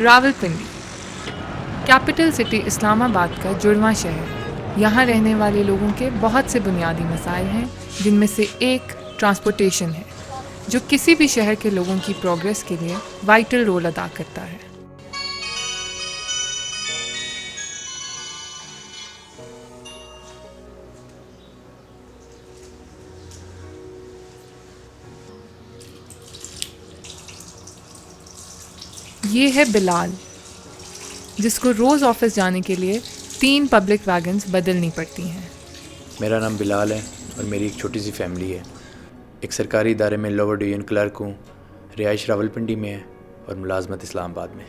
Rawalpindi capital city Islamabad का जुड़वां शहर। यहाँ रहने वाले लोगों के बहुत से बुनियादी मसाइल हैं, जिनमें से एक ट्रांसपोर्टेशन है, जो किसी भी शहर के लोगों की प्रोग्रेस के लिए वाइटल रोल अदा करता है। ये है बिलाल, जिसको रोज़ ऑफिस जाने के लिए 3 पब्लिक वैगन्स बदलनी पड़ती हैं। मेरा नाम बिलाल है और मेरी एक छोटी सी फैमिली है। एक सरकारी इदारे में लोअर डिवीजन क्लर्क हूँ। रिहाइश रावलपिंडी में है और मुलाजमत इस्लामाबाद में।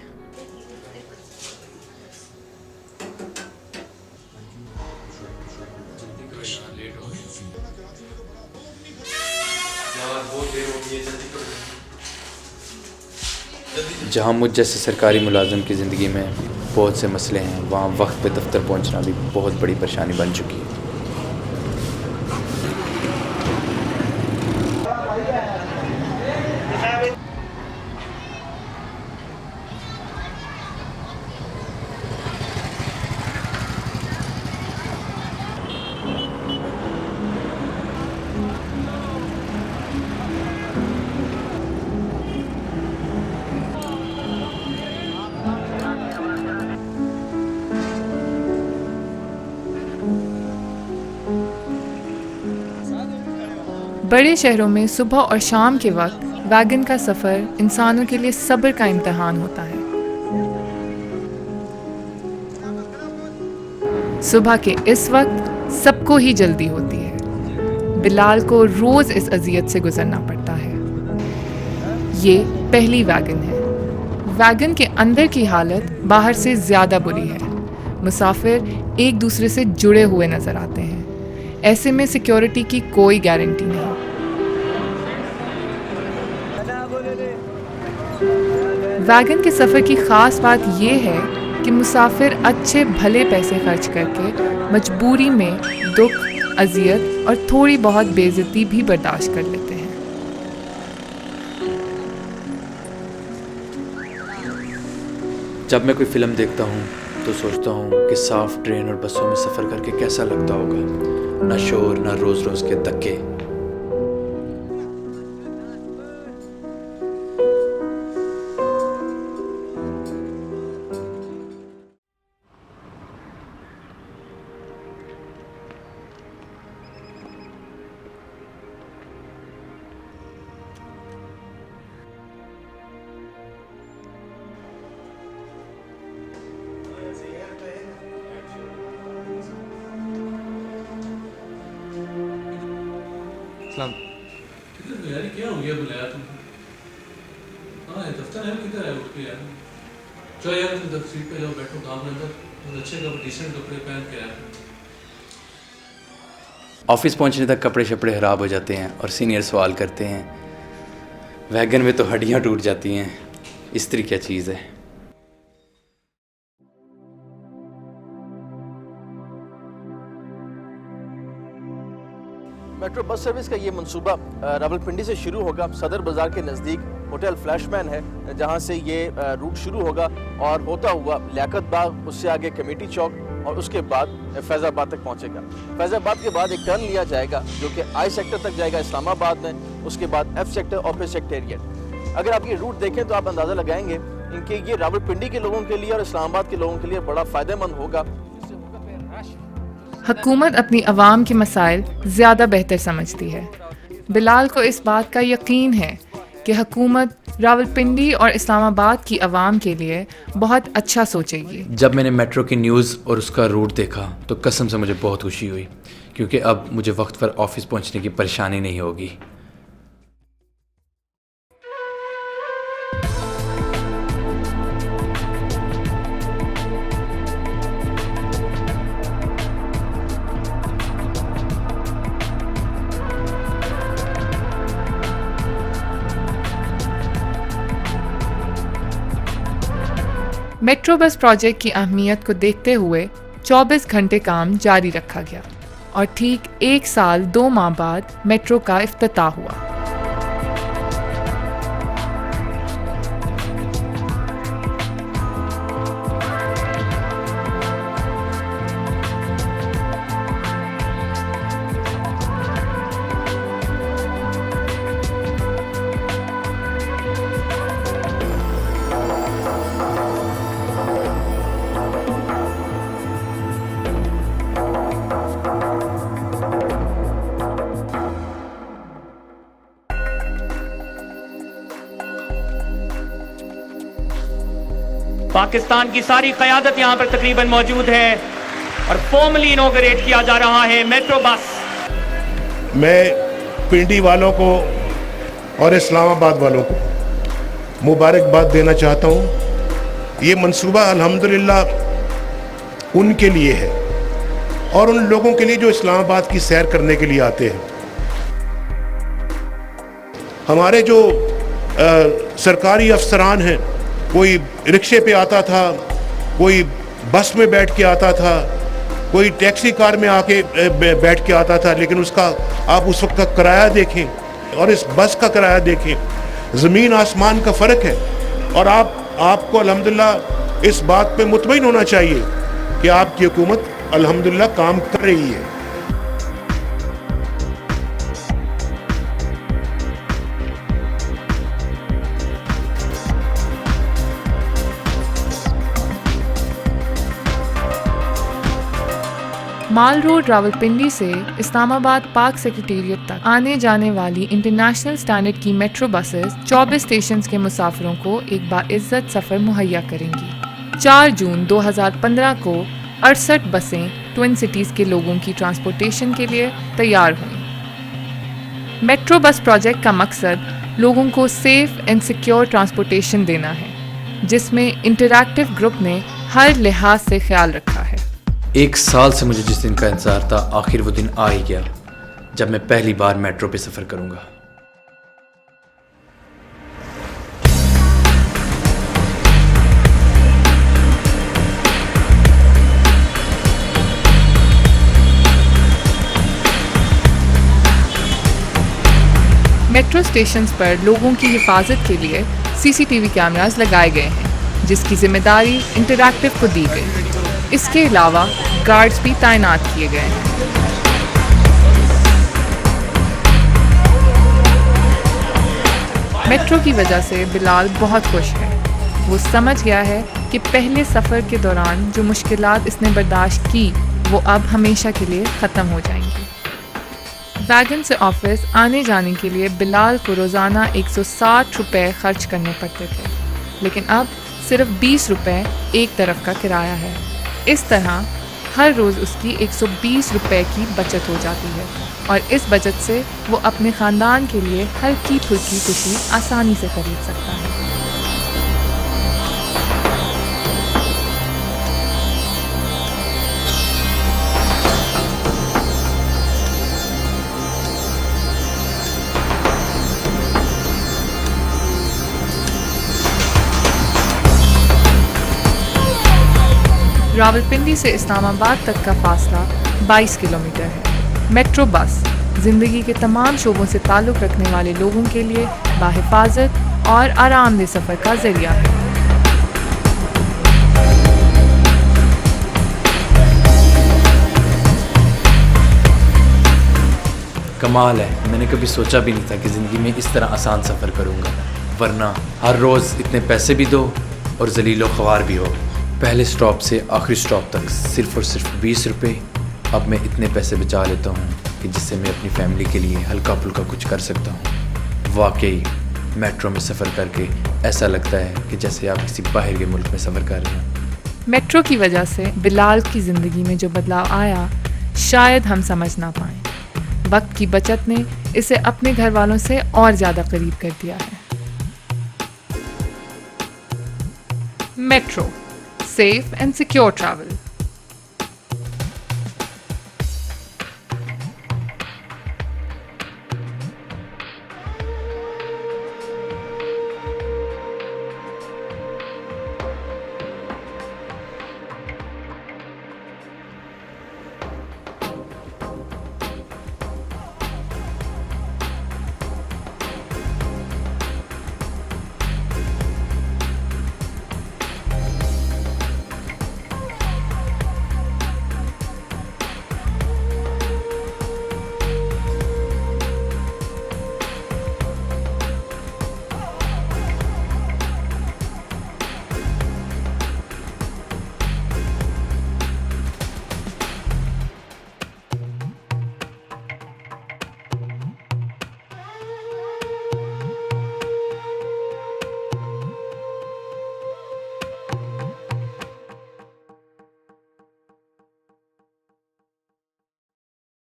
जहाँ मुझ जैसे सरकारी मुलाजिम की ज़िंदगी में बहुत से मसले हैं, वहाँ वक्त पे दफ्तर पहुँचना भी बहुत बड़ी परेशानी बन चुकी है। बड़े शहरों में सुबह और शाम के वक्त वैगन का सफ़र इंसानों के लिए सब्र का इम्तहान होता है। सुबह के इस वक्त सबको ही जल्दी होती है। बिलाल को रोज़ इस अजियत से गुजरना पड़ता है। ये पहली वैगन है। वैगन के अंदर की हालत बाहर से ज़्यादा बुरी है। मुसाफिर एक दूसरे से जुड़े हुए नज़र आते हैं। ऐसे में सिक्योरिटी की कोई गारंटी नहीं। वैगन के सफ़र की ख़ास बात यह है कि मुसाफिर अच्छे भले पैसे खर्च करके मजबूरी में दुख, अजियत और थोड़ी बहुत बेइज्जती भी बर्दाश्त कर लेते हैं। जब मैं कोई फ़िल्म देखता हूँ तो सोचता हूँ कि साफ़ ट्रेन और बसों में सफ़र करके कैसा लगता होगा। ना शोर, ना रोज़ रोज़ के धक्के। यार क्या हो गया, बुलाया तुमको? हाँ दफ्तर है, किधर है? उठ के यार चलो यार, तुम सीट पे जाओ, बैठो काम में अंदर। अच्छे कपड़े, डिसेंट कपड़े पहन के यार। ऑफिस पहुंचने तक कपड़े शपड़े ख़राब हो जाते हैं और सीनियर सवाल करते हैं, वैगन में तो हड्डियाँ टूट जाती हैं, इस्त्री क्या चीज़ है। मेट्रो बस सर्विस का ये मंसूबा रावलपिंडी से शुरू होगा। सदर बाज़ार के नज़दीक होटल फ्लैशमैन है, जहाँ से ये रूट शुरू होगा और होता हुआ लियाकत बाग, उससे आगे कमेटी चौक और उसके बाद फैज़ाबाद तक पहुँचेगा। फैज़ाबाद के बाद एक टर्न लिया जाएगा जो कि आई सेक्टर तक जाएगा इस्लामाबाद में, उसके बाद एफ सेक्टर और फिर सेक्रेटेरिएट। अगर आप ये रूट देखें तो आप अंदाज़ा लगाएंगे इनके ये रावलपिंडी के लोगों के लिए और इस्लामाबाद के लोगों के लिए बड़ा फ़ायदेमंद होगा। हुकूमत अपनी आवाम के मसाइल ज़्यादा बेहतर समझती है। बिलाल को इस बात का यकीन है कि हुकूमत रावलपिंडी और इस्लामाबाद की आवाम के लिए बहुत अच्छा सोचेगी। जब मैंने मेट्रो की न्यूज़ और उसका रूट देखा तो कसम से मुझे बहुत खुशी हुई, क्योंकि अब मुझे वक्त पर ऑफिस पहुंचने की परेशानी नहीं होगी। मेट्रो बस प्रोजेक्ट की अहमियत को देखते हुए 24 घंटे काम जारी रखा गया और ठीक 1 साल 2 माह बाद मेट्रो का इफ्तिताह हुआ। पाकिस्तान की सारी क़यादत यहाँ पर तकरीबन मौजूद है और फॉर्मली इनॉग्रेट किया जा रहा है मेट्रो बस। मैं पिंडी वालों को और इस्लामाबाद वालों को मुबारकबाद देना चाहता हूँ। ये मंसूबा अल्हम्दुलिल्लाह उनके लिए है और उन लोगों के लिए जो इस्लामाबाद की सैर करने के लिए आते हैं। हमारे जो सरकारी अफसरान हैं, कोई रिक्शे पे आता था, कोई बस में बैठ के आता था, कोई टैक्सी कार में आके बैठ के आता था, लेकिन उसका आप उस वक्त का किराया देखें और इस बस का किराया देखें, ज़मीन आसमान का फ़र्क है। और आपको अल्हम्दुलिल्लाह इस बात पे मुतमईन होना चाहिए कि आपकी हुकूमत अल्हम्दुलिल्लाह काम कर रही है। माल रोड रावलपिंडी से इस्लामाबाद पाक सेक्रेटेरिएट तक आने जाने वाली इंटरनेशनल स्टैंडर्ड की मेट्रो बसेस 24 स्टेशंस के मुसाफिरों को एक बाइज्जत सफ़र मुहैया करेंगी। 4 जून 2015 को 68 बसें ट्विन सिटीज़ के लोगों की ट्रांसपोर्टेशन के लिए तैयार हुई। मेट्रो बस प्रोजेक्ट का मकसद लोगों को सेफ एंड सिक्योर ट्रांसपोर्टेशन देना है, जिसमें इंटरैक्टिव ग्रुप ने हर लिहाज से ख्याल रखा है। 1 साल से मुझे जिस दिन का इंतज़ार था, आखिर वो दिन आ ही गया जब मैं पहली बार मेट्रो पे सफ़र करूंगा। मेट्रो स्टेशंस पर लोगों की हिफाजत के लिए सीसीटीवी कैमरास लगाए गए हैं, जिसकी जिम्मेदारी इंटरैक्टिव को दी गई। इसके अलावा गार्ड्स भी तैनात किए गए हैं। मेट्रो की वजह से बिलाल बहुत खुश है। वो समझ गया है कि पहले सफ़र के दौरान जो मुश्किलात इसने बर्दाश्त की, वो अब हमेशा के लिए ख़त्म हो जाएंगी। वैगन से ऑफिस आने जाने के लिए बिलाल को रोज़ाना 160 रुपये खर्च करने पड़ते थे, लेकिन अब सिर्फ 20 रुपये एक तरफ का किराया है। इस तरह हर रोज़ उसकी 120 रुपये की बचत हो जाती है और इस बचत से वो अपने ख़ानदान के लिए हल्की फुल्की खुशी आसानी से खरीद सकता है। रावलपिंडी से इस्लामाबाद तक का फासला 22 किलोमीटर है। मेट्रो बस ज़िंदगी के तमाम शोबों से ताल्लुक़ रखने वाले लोगों के लिए बाहिफाजत और आरामदेह सफ़र का ज़रिया है। कमाल है, मैंने कभी सोचा भी नहीं था कि ज़िंदगी में इस तरह आसान सफ़र करूँगा, वरना हर रोज़ इतने पैसे भी दो और ज़लीलो ख्वार भी हो। पहले स्टॉप से आखिरी स्टॉप तक सिर्फ़ और सिर्फ 20 रुपये। अब मैं इतने पैसे बचा लेता हूँ कि जिससे मैं अपनी फैमिली के लिए हल्का फुल्का कुछ कर सकता हूँ। वाकई मेट्रो में सफ़र करके ऐसा लगता है कि जैसे आप किसी बाहर के मुल्क में सफ़र कर रहे हैं। मेट्रो की वजह से बिलाल की ज़िंदगी में जो बदलाव आया, शायद हम समझ ना पाएँ। वक्त की बचत ने इसे अपने घर वालों से और ज़्यादा करीब कर दिया है। Metro, safe and secure travel.